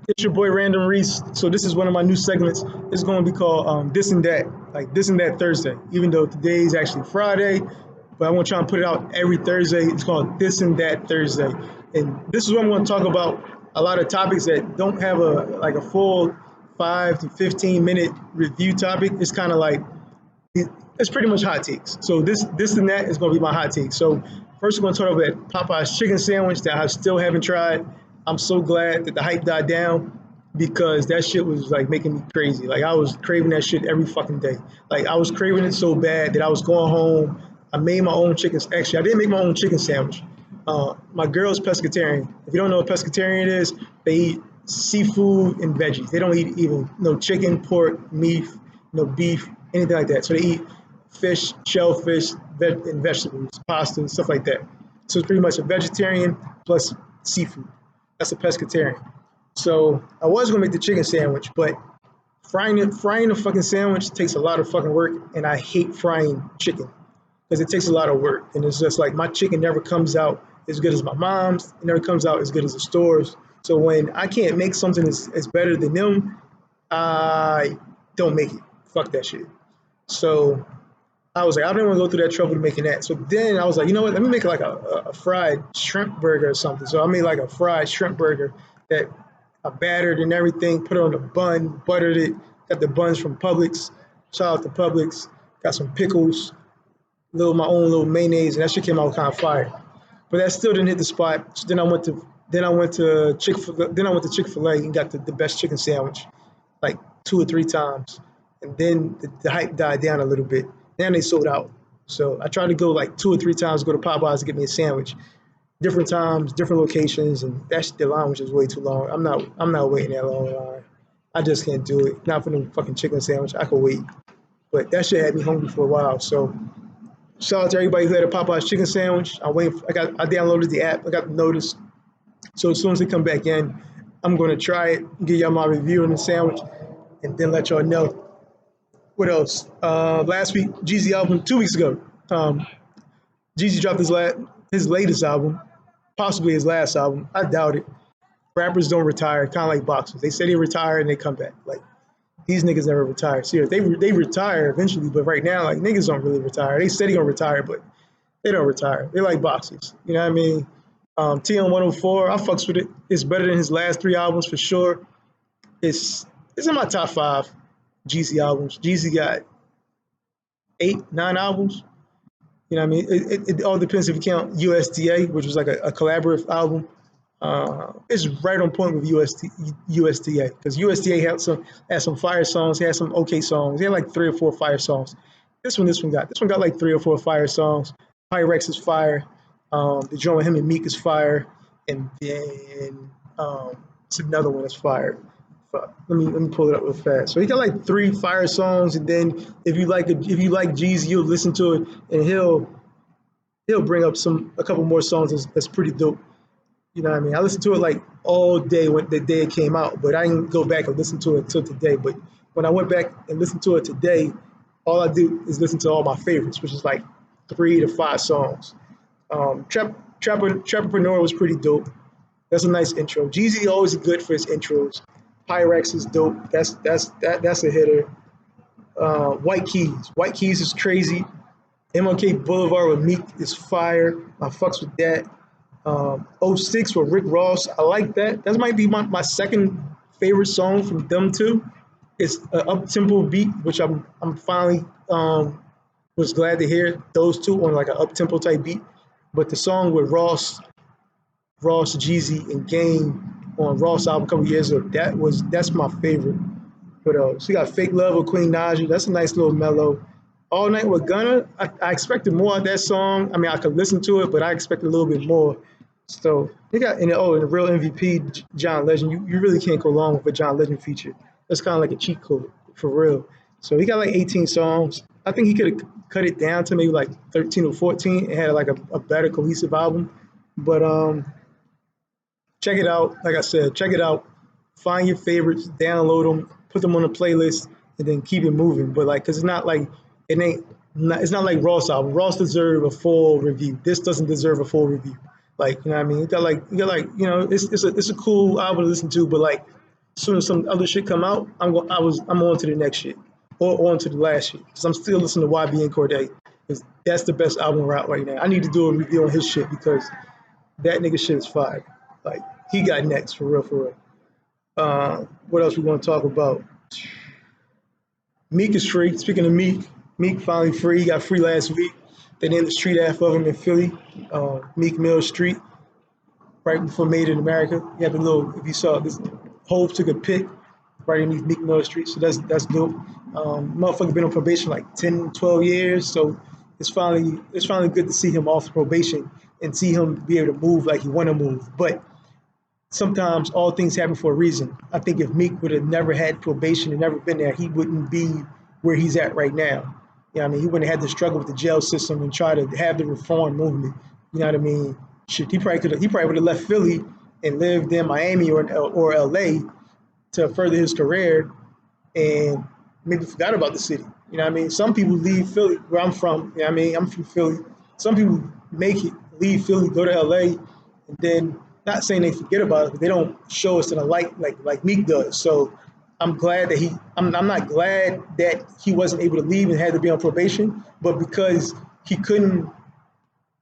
It's your boy Random Reese. So this is one of my new segments. It's going to be called This and That, like This and That Thursday. Even though today is actually Friday, but I want to try and put it out every Thursday. It's called This and That Thursday, and this is what I'm going to talk about. A lot of topics that don't have a full 5 to 15 minute review topic. It's kind of like it's pretty much hot takes. So this and that is going to be my hot take. So first, we're going to talk about Popeye's chicken sandwich that I still haven't tried. I'm so glad that the hype died down because that shit was like making me crazy. Like I was craving that shit every fucking day. Like I was craving it so bad that I was going home. I made my own chicken. Actually, I didn't make my own chicken sandwich. My girl's pescatarian. If you don't know what pescatarian is, they eat seafood and veggies. They don't eat even no chicken, pork, meat, no beef, anything like that. So they eat fish, shellfish, and vegetables, pasta, and stuff like that. So it's pretty much a vegetarian plus seafood. That's a pescatarian. So I was gonna make the chicken sandwich, but frying the fucking sandwich takes a lot of fucking work, and I hate frying chicken because it takes a lot of work. And it's just like my chicken never comes out as good as my mom's. It never comes out as good as the stores. So when I can't make something that's better than them, I don't make it. Fuck that shit. So I was like, I didn't want to go through that trouble to making that. So then I was like, you know what? Let me make like a fried shrimp burger or something. So I made like a fried shrimp burger that I battered and everything, put it on a bun, buttered it, got the buns from Publix. Shout out to Publix. Got some pickles, my own little mayonnaise, and that shit came out kind of fire. But that still didn't hit the spot. So then I went to Chick-fil-A and got the best chicken sandwich like 2 or 3 times. And then the hype died down a little bit. Then they sold out. So I tried to go like 2 or 3 times, go to Popeyes to get me a sandwich. Different times, different locations, and the line was just way too long. I'm not waiting that long line. I just can't do it. Not for the fucking chicken sandwich. I could wait. But that shit had me hungry for a while. So shout out to everybody who had a Popeyes chicken sandwich. I downloaded the app. I got the notice. So as soon as they come back in, I'm gonna try it, give y'all my review on the sandwich, and then let y'all know. What else? Last week, Jeezy album, 2 weeks ago. Jeezy dropped his latest album, possibly his last album. I doubt it. Rappers don't retire, kind of like boxers. They say they retire and they come back. Like these niggas never retire. Seriously, they retire eventually, but right now, like niggas don't really retire. They say they gonna retire, but they don't retire. They like boxers. You know what I mean? TM 104, I fucks with it. It's better than his last 3 albums for sure. It's in my top 5 Jeezy albums. Jeezy got 8, 9 albums. You know what I mean? It all depends if you count USDA, which was like a collaborative album. It's right on point with USDA because USDA had some fire songs. He had some okay songs. He had like 3 or 4 fire songs. This one got like 3 or 4 fire songs. Pyrex is fire. The joint with him and Meek is fire, and then it's another one that's fire. Let me pull it up real fast. So he got like 3 fire songs, and then if you like Jeezy, you'll listen to it, and he'll bring up a couple more songs that's pretty dope. You know what I mean? I listened to it like all day when the day it came out, but I didn't go back and listen to it until today. But when I went back and listened to it today, all I do is listen to all my favorites, which is like 3 to 5 songs. Trapperpreneur was pretty dope. That's a nice intro. Jeezy always good for his intros. Pyrex is dope. That's a hitter. White Keys is crazy. MLK Boulevard with Meek is fire. I fucks with that. 06 with Rick Ross. I like that. That might be my second favorite song from them too. It's an up-tempo beat, which I'm finally was glad to hear those two on like an up-tempo type beat. But the song with Ross, Jeezy, and Game on Ross album a couple years ago, that's my favorite. What else? We got Fake Love with Queen Naja. That's a nice little mellow. All Night with Gunna. I expected more of that song. I mean, I could listen to it, but I expected a little bit more. So they got and the real MVP, John Legend. You really can't go wrong with a John Legend feature. That's kind of like a cheat code for real. So he got like 18 songs. I think he could have cut it down to maybe like 13 or 14 and had like a better cohesive album. But check it out. Like I said, check it out. Find your favorites, download them, put them on a playlist, and then keep it moving. But like, cause it's not like it's not like Ross album. Ross deserved a full review. This doesn't deserve a full review. Like, you know what I mean? You got like, it's a cool album to listen to, but like, as soon as some other shit come out, I'm on to the next shit or on to the last shit. Because I'm still listening to YB and Cordae. Because that's the best album out right now. I need to do a review on his shit because that nigga shit is fire. Like, he got next, for real, for real. What else we want to talk about? Meek is free. Speaking of Meek, Meek finally free. He got free last week. They named the street after him in Philly, Meek Mill Street, right before Made in America. You have the little, if you saw this, Hove took a pic right underneath Meek Mill Street, so that's dope. Motherfucker been on probation like 10, 12 years, so it's finally good to see him off probation and see him be able to move like he want to move. But sometimes all things happen for a reason. I think if Meek would have never had probation and never been there, he wouldn't be where he's at right now. You know what I mean? He wouldn't have had to struggle with the jail system and try to have the reform movement. You know what I mean? Shit, he probably would have left Philly and lived in Miami or LA to further his career and maybe forgot about the city. You know what I mean? Some people leave Philly, where I'm from. You know what I mean? I'm from Philly. Some people make it, leave Philly, go to LA, and then not saying they forget about it, but they don't show us to the light like Meek does. So I'm glad that I'm not glad that he wasn't able to leave and had to be on probation, but because he couldn't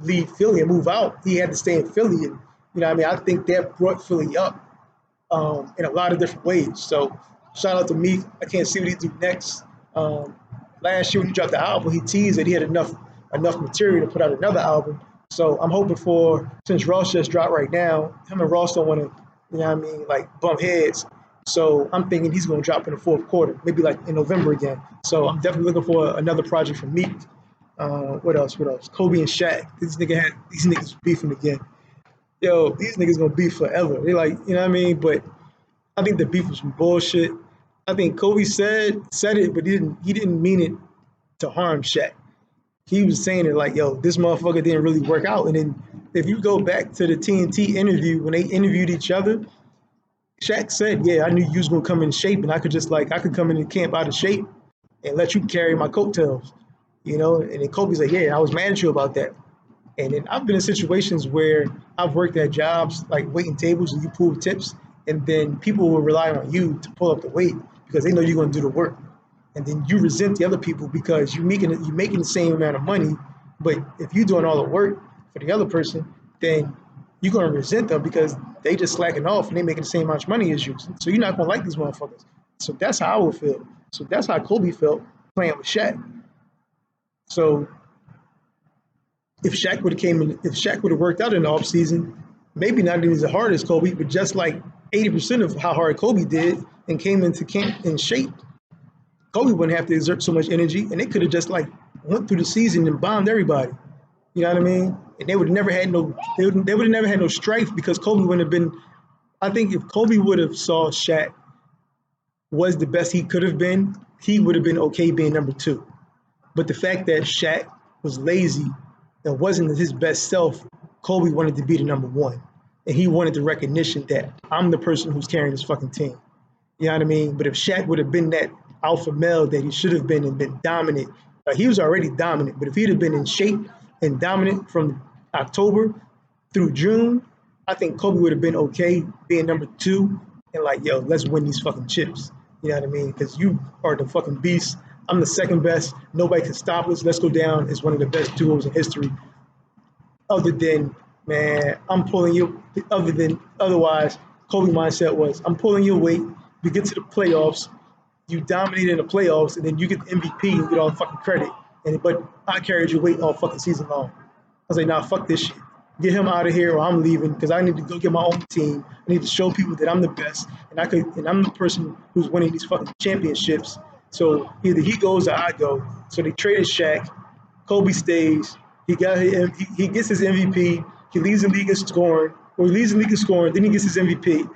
leave Philly and move out, he had to stay in Philly. And, you know what I mean? I think that brought Philly up in a lot of different ways. So shout out to Meek. I can't see what he do next. Last year when he dropped the album, he teased that he had enough material to put out another album. So I'm hoping for, since Ross just dropped right now, him and Ross don't want to, you know what I mean, like bump heads. So I'm thinking he's going to drop in the fourth quarter, maybe like in November again. So I'm definitely looking for another project from Meek. What else? Kobe and Shaq. These niggas beefing again. Yo, these niggas gonna beef forever. They like, you know what I mean? But I think the beef was some bullshit. I think Kobe said it, but he didn't mean it to harm Shaq. He was saying it like, yo, this motherfucker didn't really work out. And then if you go back to the TNT interview, when they interviewed each other, Shaq said, yeah, I knew you was gonna come in shape and I could come in the camp out of shape and let you carry my coattails. You know, and then Kobe's like, yeah, I was mad at you about that. And then I've been in situations where I've worked at jobs like waiting tables and you pull tips, and then people will rely on you to pull up the weight because they know you're going to do the work. And then you resent the other people because you're making the same amount of money, but if you're doing all the work for the other person, then you're going to resent them because they just slacking off and they making the same amount of money as you. So you're not going to like these motherfuckers. So that's how I would feel. So that's how Kobe felt playing with Shaq. So if Shaq would have worked out in the offseason, maybe not even as hard as Kobe, but just like 80% of how hard Kobe did and came into camp in shape, Kobe wouldn't have to exert so much energy, and they could have just like went through the season and bombed everybody. You know what I mean? And they would have never had no strife because Kobe wouldn't have been. I think if Kobe would have saw Shaq was the best he could have been, he would have been okay being number two. But the fact that Shaq was lazy and wasn't his best self, Kobe wanted to be the number one. And he wanted the recognition that I'm the person who's carrying this fucking team. You know what I mean? But if Shaq would have been that alpha male that he should have been and been dominant, he was already dominant, but if he'd have been in shape and dominant from October through June, I think Kobe would have been okay being number two and like, yo, let's win these fucking chips. You know what I mean? Because you are the fucking beast. I'm the second best. Nobody can stop us. Let's go down as one of the best duos in history. Other than, man, I'm pulling you. Otherwise, Kobe mindset was, I'm pulling your weight. We get to the playoffs. You dominate in the playoffs, and then you get the MVP and get all the fucking credit. But I carried your weight all fucking season long. I was like, nah, fuck this shit. Get him out of here, or I'm leaving because I need to go get my own team. I need to show people that I'm the best, and I'm the person who's winning these fucking championships. So either he goes or I go. So they traded Shaq. Kobe stays. He gets his MVP. He leads the league in scoring, Then he gets his MVP.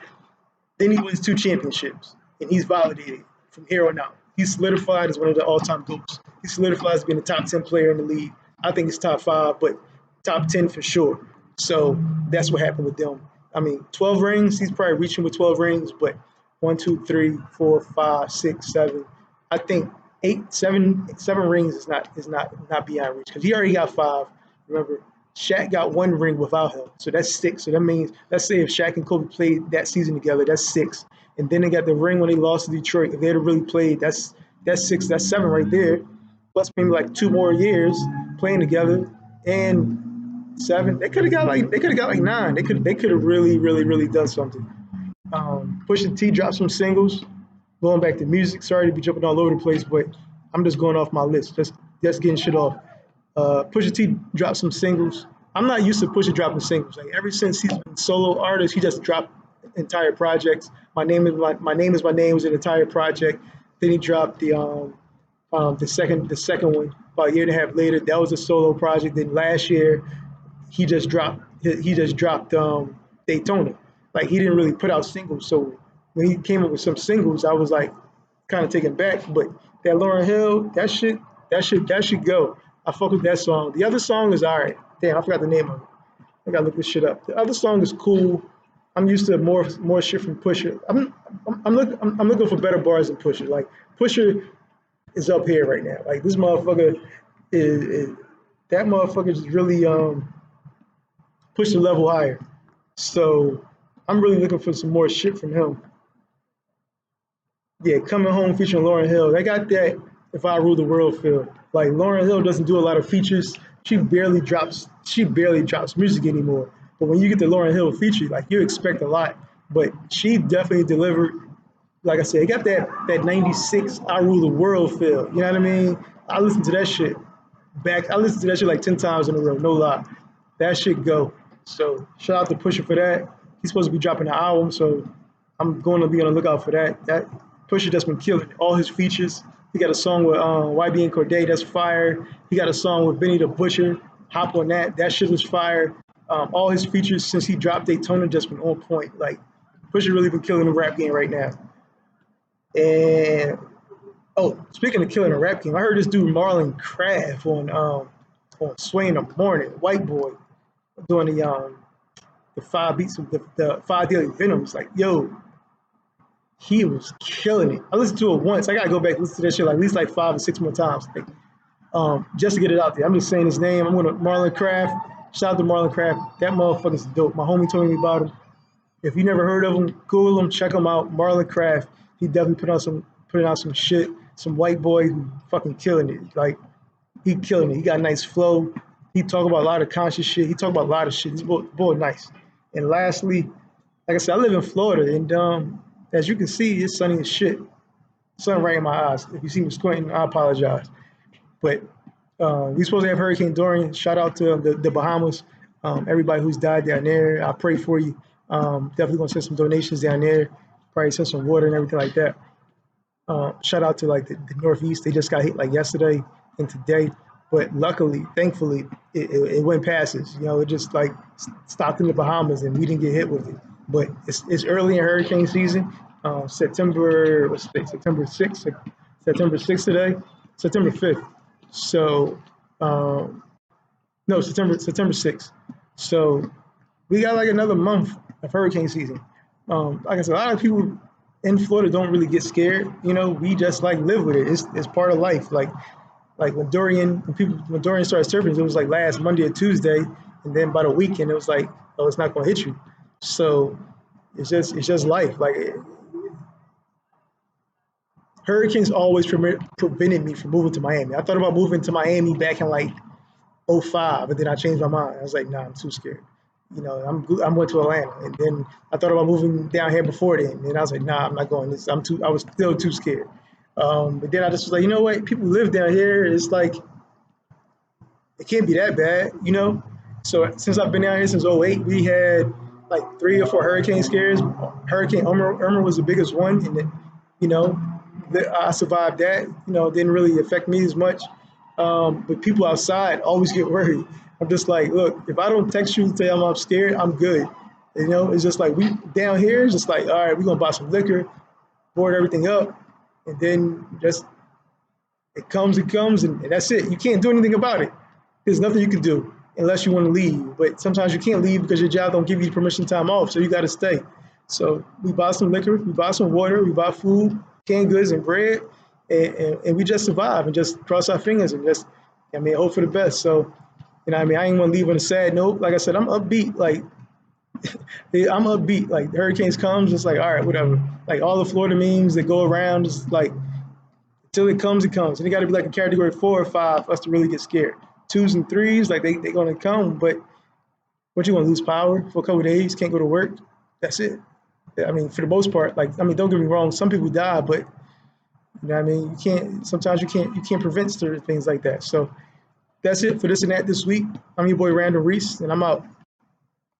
Then he wins 2 championships, and he's validated from here on out. He's solidified as one of the all-time GOATs. He solidified as being a top 10 player in the league. I think it's top 5, but top 10 for sure. So that's what happened with them. I mean, 12 rings. He's probably reaching with 12 rings, but 1, 2, 3, 4, 5, 6, 7. I think 7 rings is not beyond reach because he already got 5. Remember, Shaq got 1 ring without him, so that's 6. So that means, let's say if Shaq and Kobe played that season together, that's 6. And then they got the ring when they lost to Detroit. If they'd have really played, that's 6, that's 7 right there. Plus maybe like 2 more years playing together, and 7. They could have got like 9. They could have really done something. Pusha T dropped some singles. Going back to music, sorry to be jumping all over the place, but I'm just going off my list, just getting shit off. Pusha T dropped some singles. I'm not used to Pusha dropping singles. Like ever since he's been solo artist, he just dropped entire projects. My name is my name was an entire project. Then he dropped the second one about a year and a half later. That was a solo project. Then last year he just dropped Daytona. Like he didn't really put out singles. So when he came up with some singles, I was like kind of taken back. But that Lauryn Hill, that should go. I fuck with that song. The other song is all right. Damn, I forgot the name of it. I gotta look this shit up. The other song is cool. I'm used to more shit from Pusha. I'm looking for better bars than Pusha. Like Pusha is up here right now. Like this motherfucker is that motherfucker just really pushed the level higher. So I'm really looking for some more shit from him. Yeah, Coming Home featuring Lauryn Hill. They got that If I Rule the World feel. Like Lauryn Hill doesn't do a lot of features. She barely drops music anymore. But when you get the Lauryn Hill feature, like you expect a lot. But she definitely delivered. Like I said, it got that 96 I Rule the World feel. You know what I mean? I listened to that shit I listened to that shit like 10 times in a row, no lie. That shit go. So shout out to Pusha for that. He's supposed to be dropping an album, so I'm going to be on the lookout for that. That Pusha just been killing it. All his features. He got a song with YB and Cordae, that's fire. He got a song with Benny the Butcher. Hop on that. That shit was fire. All his features since he dropped Daytona just been on point. Like Pusha really been killing the rap game right now. And speaking of killing the rap game, I heard this dude Marlon Craft on Sway in the Morning, white boy, doing the 5 beats of the 5 Daily Venoms. Like, yo, he was killing it. I listened to it once. I gotta go back and listen to that shit like at least like 5 or 6 more times, like, just to get it out there. I'm just saying his name. I'm gonna Marlon Craft. Shout out to Marlon Craft. That motherfucker's dope. My homie told me about him. If you never heard of him, Google him, check him out. Marlon Craft. He definitely putting out some shit. Some white boy who fucking killing it. Like he killing it. He got a nice flow. He talk about a lot of conscious shit. He talk about a lot of shit. This boy nice. And lastly, like I said, I live in Florida, and as you can see, it's sunny as shit. Sun right in my eyes. If you see me squinting, I apologize. But we supposed to have Hurricane Dorian. Shout out to the Bahamas. Everybody who's died down there. I pray for you. Definitely gonna send some donations down there. Probably send some water and everything like that. Shout out to like the Northeast. They just got hit like yesterday and today. But luckily, thankfully, it went past us. You know, it just like stopped in the Bahamas and we didn't get hit with it. But it's early in hurricane season. September 6th. September 6th today. September 5th. So no, September 6th. So we got like another month of hurricane season. Like I said, a lot of people in Florida don't really get scared. You know, we just like live with it. It's part of life. Like when Dorian started surfing, it was like last Monday or Tuesday, and then by the weekend it was like, oh, it's not gonna hit you. So it's just life. Like hurricanes always prevented me from moving to Miami. I thought about moving to Miami back in like '05, but then I changed my mind. I was like, nah, I'm too scared. You know, I'm going to Atlanta, and then I thought about moving down here before then, and I was like, nah, I'm not going. I was still too scared. But then I just was like, you know what? People live down here. It's like it can't be that bad, you know. So since I've been down here since '08, we had like 3 or 4 hurricane scares. Hurricane Irma was the biggest one, and then, you know, I survived that. You know, it didn't really affect me as much. But people outside always get worried. I'm just like, look, if I don't text you and tell you I'm scared, I'm good. You know, it's just like we down here, it's just like, all right, we're gonna buy some liquor, board everything up, and then just it comes, and that's it. You can't do anything about it. There's nothing you can do unless you want to leave. But sometimes you can't leave because your job don't give you permission time off, so you got to stay. So we buy some liquor, we buy some water, we buy food, canned goods, and bread, and we just survive and just cross our fingers and just, hope for the best. So, I ain't want to leave on a sad note. Like I said, I'm upbeat. Like I'm upbeat. Like hurricanes comes, it's like all right, whatever. Like all the Florida memes that go around, just like until it comes, it comes. And it got to be like a category 4 or 5 for us to really get scared. Twos and threes, like they gonna come, but what, you gonna lose power for a couple of days? Can't go to work. That's it. I mean, for the most part, like I mean, don't get me wrong. Some people die, but you know what I mean. You can't. Sometimes you can't prevent certain things like that. So that's it for this and that this week. I'm your boy Randall Reese, and I'm out.